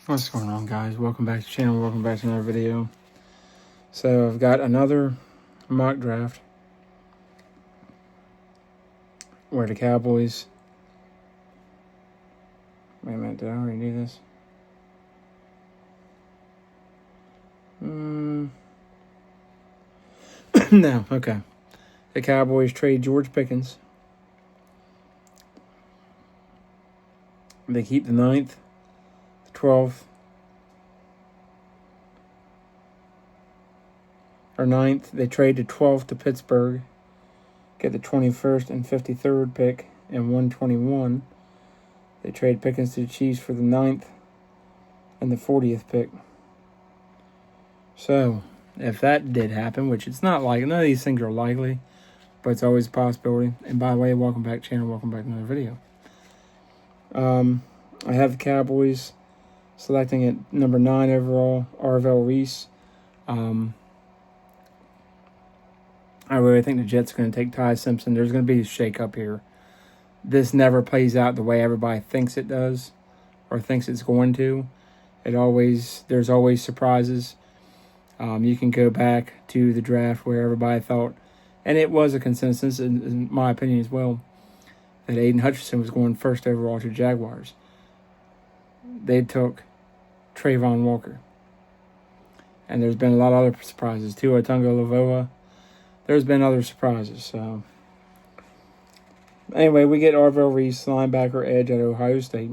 What's going on, guys? Welcome back to the channel. Welcome back to another video. So I've got another mock draft where the Cowboys... Wait a minute, did I already do this? No, okay. The Cowboys trade George Pickens. They keep the 9th, the 12th, or 9th. They trade the 12th to Pittsburgh. Get the 21st and 53rd pick and 121. They trade Pickens to the Chiefs for the 9th and the 40th pick. So, if that did happen, which it's not like, none of these things are likely, but it's always a possibility. And by the way, welcome back channel, welcome back to another video. I have the Cowboys selecting at number 9 overall, Arvell Reese. I really think the Jets are going to take Ty Simpson. There's going to be a shake-up here. This never plays out the way everybody thinks it does or thinks it's going to. There's always surprises. You can go back to the draft where everybody thought, and it was a consensus, in my opinion as well, that Aiden Hutchinson was going first overall to Jaguars. They took Trayvon Walker. And there's been a lot of other surprises. Tua Tagovailoa. There's been other surprises. So anyway, we get Arvell Reese, linebacker, edge at Ohio State.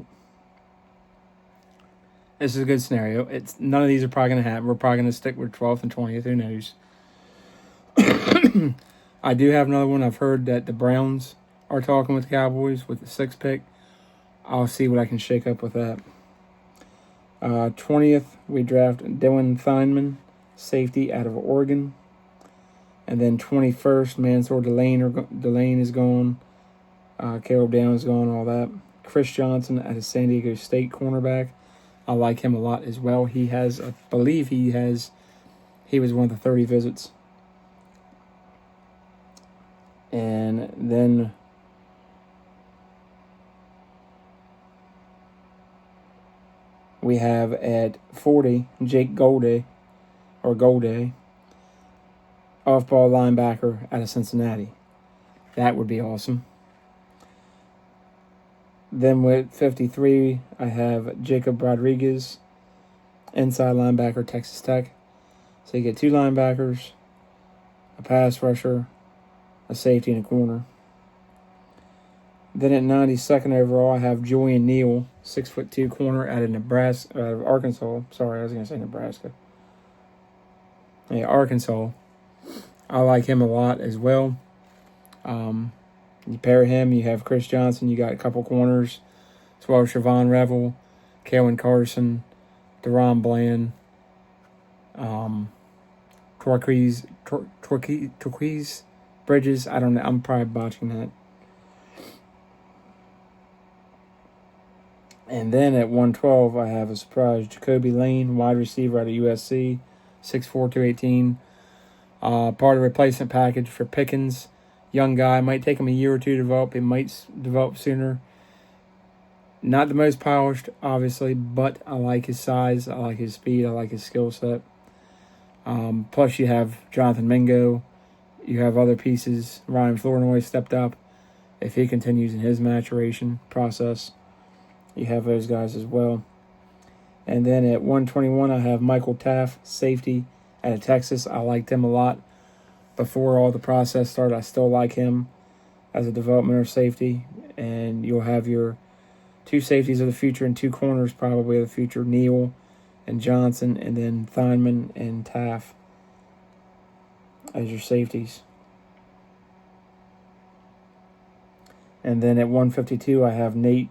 This is a good scenario. None of these are probably going to happen. We're probably going to stick with 12th and 20th. Who knows? I do have another one. I've heard that the Browns are talking with the Cowboys with the 6th pick. I'll see what I can shake up with that. 20th, we draft Dylan Theinman, safety out of Oregon. And then 21st, Mansour Delane is gone. Caleb Down is gone, all that. Chris Johnson out of San Diego State, cornerback. I like him a lot as well. He was one of the 30 visits. And then we have at 40, Jake Golday, off-ball linebacker out of Cincinnati. That would be awesome. Then with 53, I have Jacob Rodriguez, inside linebacker, Texas Tech. So you get 2 linebackers, a pass rusher, a safety, and a corner. Then at 92nd overall, I have Julian Neal, 6'2" corner out of Arkansas. Sorry, I was going to say Nebraska. Yeah, Arkansas. I like him a lot as well. You pair him, you have Chris Johnson, you got a couple corners, as well as Siobhan Revel, Kalen Carson, Deron Bland, Torquise Bridges. I don't know, I'm probably botching that. And then at 112, I have a surprise, Jacoby Lane, wide receiver out of USC, 6'4", 218. Part of the replacement package for Pickens. Young guy, might take him a year or two to develop. He might develop sooner. Not the most polished, obviously, but I like his size. I like his speed. I like his skill set. Plus, you have Jonathan Mingo. You have other pieces. Ryan Flournoy stepped up. If he continues in his maturation process, you have those guys as well. And then at 121, I have Michael Taft, safety out of Texas. I liked him a lot. Before all the process started, I still like him as a developmental safety. And you'll have your 2 safeties of the future and 2 corners probably of the future, Neal and Johnson, and then Theinman and Taft as your safeties. And then at 152, I have Nate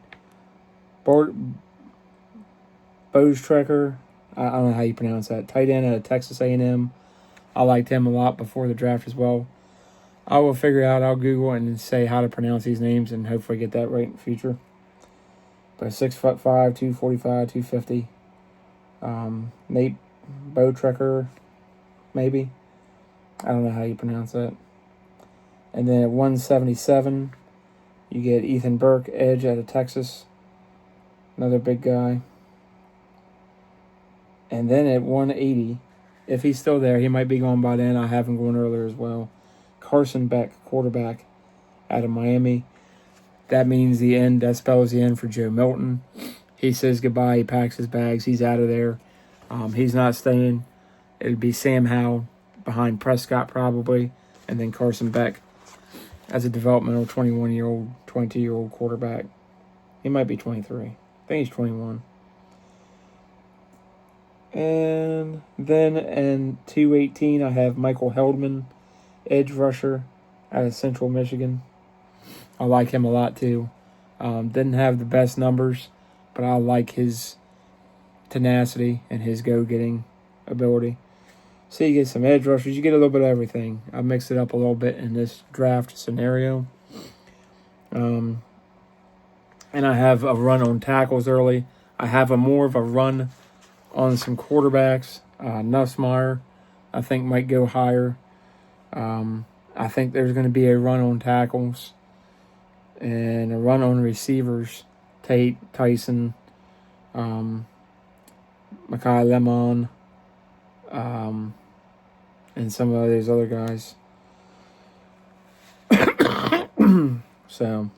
Bostrecker. I don't know how you pronounce that. Tight end out of Texas A&M. I liked him a lot before the draft as well. I will figure out, I'll Google and say how to pronounce these names and hopefully get that right in the future. But 6'5", 245, 250. Nate Bostrecker, maybe. I don't know how you pronounce that. And then at 177, you get Ethan Burke, edge out of Texas. Another big guy. And then at 180, if he's still there, he might be gone by then. I have him going earlier as well. Carson Beck, quarterback out of Miami. That means the end. That spells the end for Joe Milton. He says goodbye. He packs his bags. He's out of there. He's not staying. It'd be Sam Howell behind Prescott probably, and then Carson Beck as a developmental 21-year-old, 22-year-old quarterback. He might be 23. I think he's 21. And then in 218, I have Michael Heldman, edge rusher out of Central Michigan. I like him a lot too. Didn't have the best numbers, but I like his tenacity and his go-getting ability. So you get some edge rushers. You get a little bit of everything. I mixed it up a little bit in this draft scenario. And I have a run on tackles early. I have more of a run on some quarterbacks. Nussmeier, I think, might go higher. I think there's going to be a run on tackles and a run on receivers. Tate, Tyson, Mekhi Lemon, and some of these other guys. So,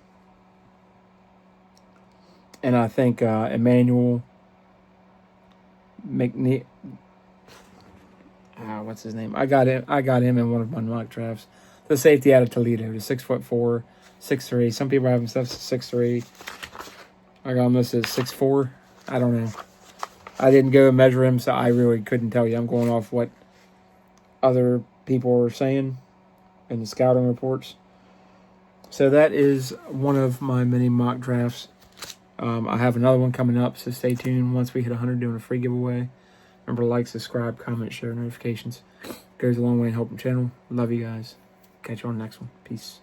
and I think Emmanuel McNeil. What's his name? I got him in one of my mock drafts. The safety out of Toledo, the 6'4", 6'3". Some people have him stuff 6'3". I got him listed as 6'4". I don't know. I didn't go and measure him, so I really couldn't tell you. I'm going off what other people are saying in the scouting reports. So that is one of my mini mock drafts. I have another one coming up, so stay tuned. Once we hit 100, doing a free giveaway. Remember to like, subscribe, comment, share, notifications. Goes a long way in helping the channel. Love you guys. Catch you on the next one. Peace.